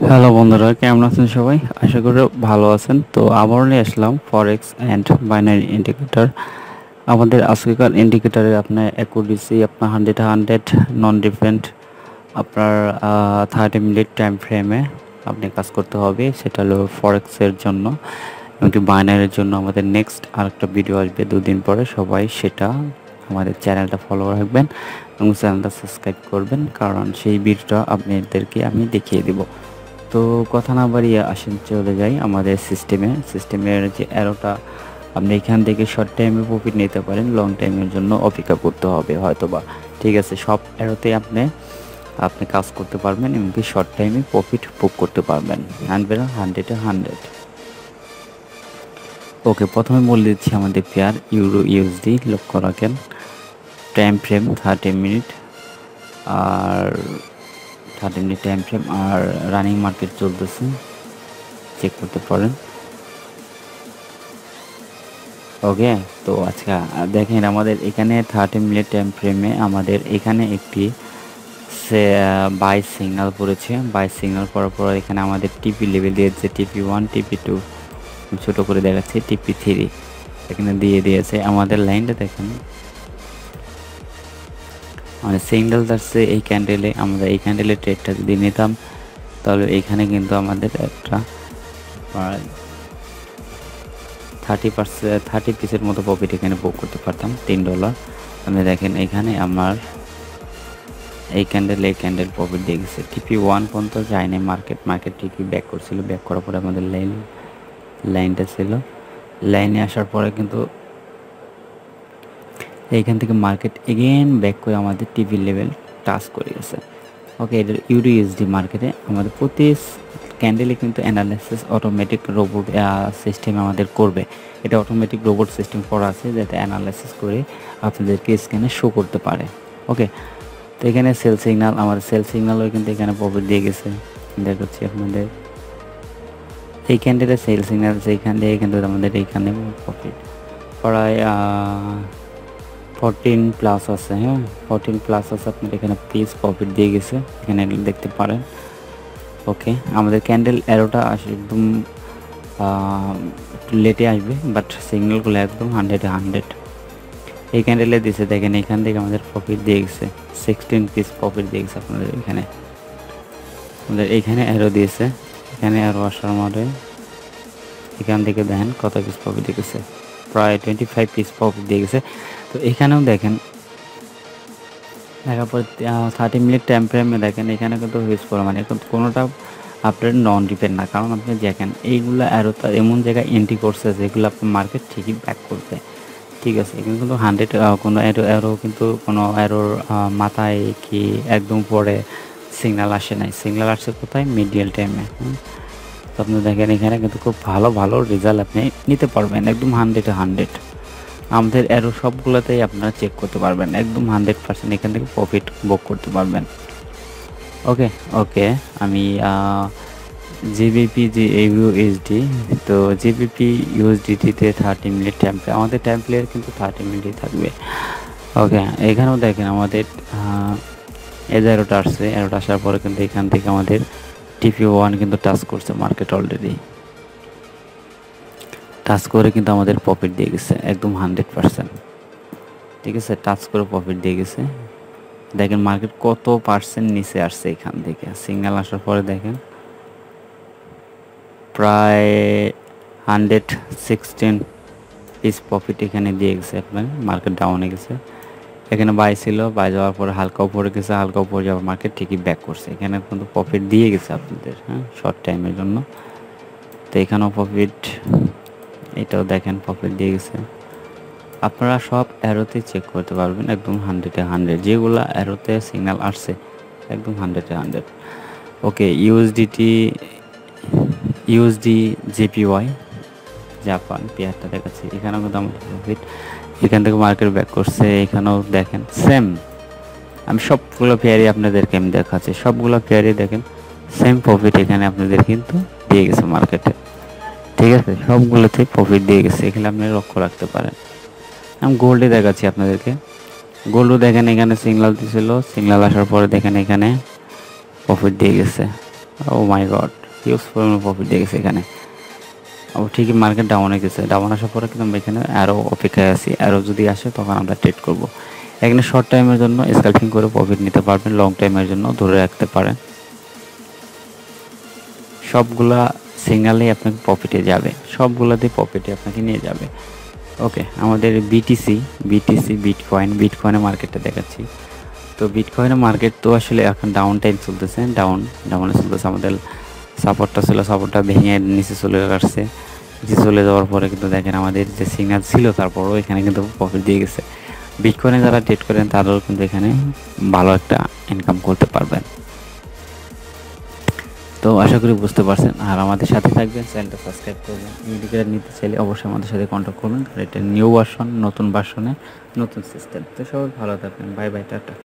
Hello বন্ধুরা, কেমন আছেন সবাই? আশা করি ভালো আছেন। তো আবারও নিয়ে আসলাম ফরেক্স অ্যান্ড বাইনারি ইন্ডিকেটর। আমাদের আজকেকার ইন্ডিকেটরে আপনার অ্যাকুরেসি আপনার 100 নন ডিফারেন্ট আপনার 30 মিনিট টাইম ফ্রেমে আপনি কাজ করতে হবে। সেটা হলো ফরেক্সের জন্য, এমনকি বাইনারির জন্য আমাদের নেক্সট আরেকটা ভিডিও আসবে দুদিন পরে। সবাই সেটা আমাদের চ্যানেলটা ফলো রাখবেন এবং চ্যানেলটা সাবস্ক্রাইব করবেন, কারণ সেই ভিডিওটা আপনাদেরকে আমি দেখিয়ে দেব। তো কথা না বাড়িয়ে আসেন চলে যাই আমাদের সিস্টেমের যে অ্যারোটা, আপনি এখান থেকে শর্ট টাইমে প্রফিট নিতে পারেন, লং টাইমের জন্য অপেক্ষা করতে হবে হয়তোবা। ঠিক আছে, সব অ্যারোতে আপনি আপনি কাজ করতে পারবেন, এমনকি শর্ট টাইমে প্রফিট বুক করতে পারবেন 100 ওকে, প্রথমে বলে দিচ্ছি আমাদের পেয়ার ইউরো ইউএসডি। লক্ষ্য রাখেন টাইম ফ্রেম 30 মিনিট, আর 30 মিনিট টাইম ফ্রেম, আর রানিং মার্কেট চলতেছে, চেক করতে পারেন। ওকে, তো আচ্ছা দেখেন আমাদের এখানে 30 মিনিট টাইম ফ্রেমে আমাদের এখানে একটি বাই সিগন্যাল পড়েছে। বাই সিগন্যাল পড়ার পর এখানে আমাদের টিপি লেভেল দিয়েছে, TP1 TP2, ছোটো করে দেখাচ্ছে TP3 এখানে দিয়ে দিয়েছে। আমাদের লাইনটা দেখেন, আমাদের সিগন্যাল আসছে এই ক্যান্ডেলে। আমরা এই ক্যান্ডেলের ট্রেডটা যদি নিতাম তাহলে এখানে কিন্তু আমাদের একটা 30 পিসের মতো প্রফিট এখানে বুক করতে পারতাম, $3। আপনি দেখেন এখানে আমার এই ক্যান্ডেল প্রফিট দিয়ে গেছে। TP1 পর্যন্ত যায়নি, মার্কেট ঠিকই ব্যাক করছিল। ব্যাক করার পরে আমাদের লাইনটা ছিল, লাইনে আসার পরে কিন্তু এইখান থেকে মার্কেট এগেন ব্যাক করে আমাদের টিভি লেভেল টাচ করে গেছে। ওকে, এটা ইউডিএসডি মার্কেটে আমাদের প্রতি ক্যান্ডেলে কিন্তু অ্যানালাইসিস অটোমেটিক রোবট সিস্টেম আমাদের করবে। এটা অটোমেটিক রোবট সিস্টেম করা আছে যাতে অ্যানালাইসিস করে আপনাদেরকে স্ক্যানে শো করতে পারে। ওকে, তো এখানে সেল সিগন্যাল, আমাদের সেল সিগন্যালও কিন্তু এখানে প্রফিট দিয়ে গেছে। দেখাচ্ছি আপনাদের এই ক্যান্ডেলে সেল সিগন্যাল, সেইখান থেকে কিন্তু আমাদের এইখানে প্রফিট প্রায় 14+ আছে। হ্যাঁ, 14+ আছে। আপনার এখানে পিস প্রফিট দিয়ে গেছে, এখানে দেখতে পারেন। ওকে, আমাদের ক্যান্ডেল অ্যারোটা আসে একদম একটু লেটে আসবে, বাট সিগন্যালগুলো একদম 100 এই ক্যান্ডেলে দিয়েছে। দেখেন এখান থেকে আমাদের প্রফিট দিয়ে গেছে, 16 পিস প্রফিট দিয়ে গেছে। আপনাদের এখানে আমাদের এইখানে অ্যারো দিয়েছে, এখানে অ্যারো আসার মধ্যে এখান থেকে দেখেন কত পিস প্রফিট দিয়ে গেছে, প্রায় 25 পিস প্রফিট দিয়ে গেছে। তো এখানেও দেখেন দেখার পর 30 মিনিট টাইম ফ্রেমে দেখেন এখানে কিন্তু হিউজ পরিমাণে কোনোটা আপনার নন ডিপেন্ড না, কারণ আপনি দেখেন এইগুলো অ্যারো তো এমন জায়গায় এন্ট্রি করছে যেগুলো আপনার মার্কেট ঠিকই ব্যাক করবে। ঠিক আছে, এখানে কিন্তু 100 কোনো অ্যারো কিন্তু কোনো অ্যারোর মাথায় কি একদম পরে সিগন্যাল আসে নাই। সিগন্যাল আসছে কোথায়? মিডিয়াল টাইমে। তো আপনি দেখেন এখানে কিন্তু খুব ভালো রেজাল্ট আপনি নিতে পারবেন, একদম 100 আমাদের অ্যারো সবগুলোতেই আপনারা চেক করতে পারবেন, একদম 100% এখান থেকে প্রফিট বুক করতে পারবেন। ওকে, আমি জিবিপি যে ইউএসডি, তো জিবিপি ইউএসডিটিতে 30 মিনিট আমাদের টাইম প্লেয়ার কিন্তু 30 মিনিটই থাকবে। ওকে, এখানেও দেখেন আমাদের এরোটা আসছে, এরোটা আসার পরে কিন্তু এখান থেকে আমাদের TP1 কিন্তু টাচ করছে মার্কেট অলরেডি, টাচ করে কিন্তু আমাদের প্রফিট দিয়ে গেছে একদম 100%। ঠিক আছে, টাচ করে প্রফিট দিয়ে গেছে। দেখেন মার্কেট কত পার্সেন্ট নিচে আসছে এখান থেকে সিগন্যাল আসার পরে। দেখেন প্রায় 116 পিস প্রফিট এখানে দিয়ে গেছে। আপনার মার্কেট ডাউনে গেছে, এখানে বাই ছিল, বাই যাওয়ার পরে হালকা উপরে গেছে, হালকা উপরে যাওয়ার মার্কেট ঠিকই ব্যাক করছে। এখানে কিন্তু প্রফিট দিয়ে গেছে আপনাদের, হ্যাঁ, শর্ট টাইমের জন্য। তো এখানেও প্রফিট, এটাও দেখেন প্রফিট দিয়ে গেছে। আপনারা সব অ্যারোতে চেক করতে পারবেন, একদম 100 যেগুলো অ্যারোতে সিগন্যাল আসছে একদম 100। ওকে, ইউএসডি জেপিওয়াই জাপান পেয়ারটা দেখাচ্ছি, এখানেও কিন্তু আমাদের প্রফিট এখান থেকে মার্কেট ব্যাক করছে। এখানেও দেখেন সেম, আমি সবগুলো পেয়ারই আপনাদেরকে আমি দেখাচ্ছি, সবগুলো পেয়ারই দেখেন সেম প্রফিট এখানে আপনাদের কিন্তু দিয়ে গেছে মার্কেটে। ঠিক আছে, সবগুলোতে প্রফিট দিয়ে গেছে, এখানে আপনি লক্ষ্য রাখতে পারেন। আমি গোল্ডে দেখাচ্ছি আপনাদেরকে, গোল্ডও দেখেন এখানে সিগন্যাল দিয়েছিল, সিগন্যাল আসার পরে দেখেন এখানে প্রফিট দিয়ে গেছে। ও মাই গড, হিউজ পরিমাণ প্রফিট দিয়ে গেছে এখানে। ও ঠিকই মার্কেট ডাউনে গেছে, ডাউন আসার পরে কিন্তু আমরা এখানে আরও অপেক্ষায় আছি, আরও যদি আসে তখন আমরা ট্রেড করব। এখানে শর্ট টাইমের জন্য স্ক্যালপিং করে প্রফিট নিতে পারবেন, লং টাইমের জন্য ধরে রাখতে পারেন। সবগুলা সিগনালেই আপনাকে প্রফিটে যাবে, সবগুলাতেই প্রফিটে আপনাকে নিয়ে যাবে। ওকে, আমাদের বিটকয়েনের মার্কেটটা দেখাচ্ছি। তো বিটকয়েনের মার্কেট তো আসলে এখন ডাউনে চলতেছে। আমাদের সাপোর্টটা ছিল, সাপোর্টটা ভেঙে নিচে চলে আসছে। নিচে চলে যাওয়ার পরে কিন্তু দেখেন আমাদের যে সিগন্যাল ছিল তারপরেও এখানে কিন্তু প্রফিট দিয়ে গেছে। বিটকয়েনে যারা ট্রেড করেন তারাও কিন্তু এখানে ভালো একটা ইনকাম করতে পারবেন। তো আশা করি বুঝতে পারছেন, আর আমাদের সাথে থাকবেন, চ্যানেলটা সাবস্ক্রাইব করবেন। ইন্ডিকেটার নিতে চাইলে অবশ্যই আমাদের সাথে কন্ট্যাক্ট করবেন, কারণ এটা নিউ ভার্সন, নতুন ভার্সনে নতুন সিস্টেম। তো সবাই ভালো থাকবেন, বাই বাই, টাটা।